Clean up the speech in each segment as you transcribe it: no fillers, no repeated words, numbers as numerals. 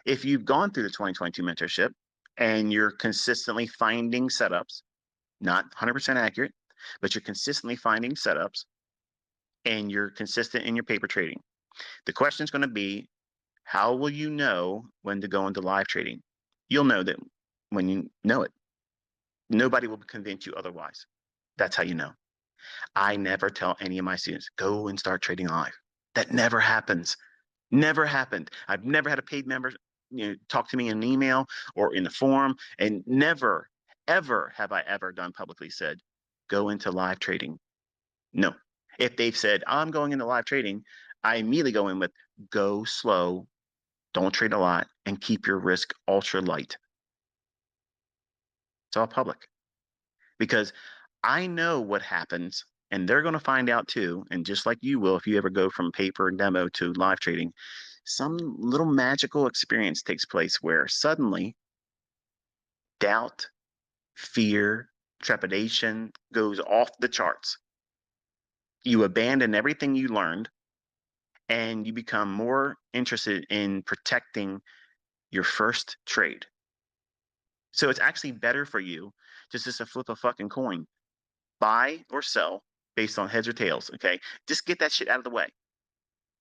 If you've gone through the 2022 mentorship and you're consistently finding setups, not 100% accurate, but you're consistently finding setups and you're consistent in your paper trading, the question is going to be, how will you know when to go into live trading? You'll know that when you know it. Nobody will convince you otherwise. That's how you know. I never tell any of my students, go and start trading live. That never happens. Never happened. I've never had a paid member, talk to me in an email or in a forum, and never, ever have I ever done publicly said, go into live trading. No. If they've said, I'm going into live trading, I immediately go in with go slow, don't trade a lot, and keep your risk ultra light. It's all public because I know what happens and they're going to find out too. And just like you will, if you ever go from paper and demo to live trading, some little magical experience takes place where suddenly doubt, fear, trepidation goes off the charts. You abandon everything you learned and you become more interested in protecting your first trade. So it's actually better for you just to flip a fucking coin, buy or sell based on heads or tails. Okay. Just get that shit out of the way.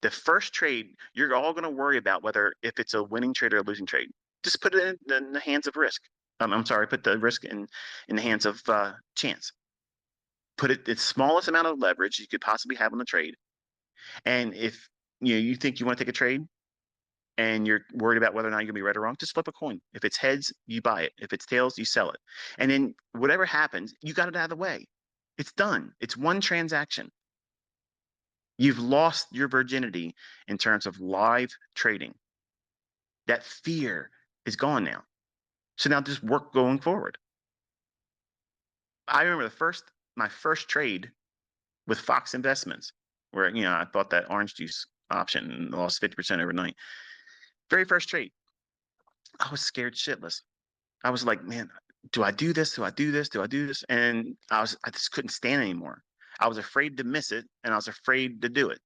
The first trade, you're all going to worry about whether if it's a winning trade or a losing trade. Just put it in the hands of risk. I'm sorry, put the risk in the hands of chance. Put it the smallest amount of leverage you could possibly have on the trade. And if you think you want to take a trade and you're worried about whether or not you're gonna be right or wrong, just flip a coin. If it's heads, you buy it. If it's tails, you sell it. And then whatever happens, you got it out of the way. It's done. It's one transaction. You've lost your virginity in terms of live trading. That fear is gone now. So now just work going forward. I remember my first trade with Fox Investments, where I bought that orange juice option and lost 50% overnight. Very first trade. I was scared shitless. I was like, man, do I do this? Do I do this? Do I do this? And I just couldn't stand anymore. I was afraid to miss it and I was afraid to do it.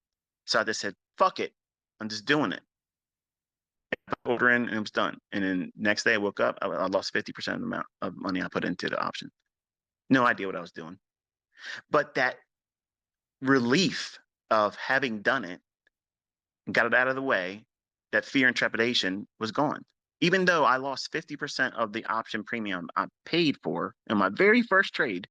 So I just said, fuck it. I'm just doing it. Order in and it was done. And then next day I woke up, I lost 50% of the amount of money I put into the option. No idea what I was doing. But that relief of having done it, got it out of the way, that fear and trepidation was gone. Even though I lost 50% of the option premium I paid for in my very first trade,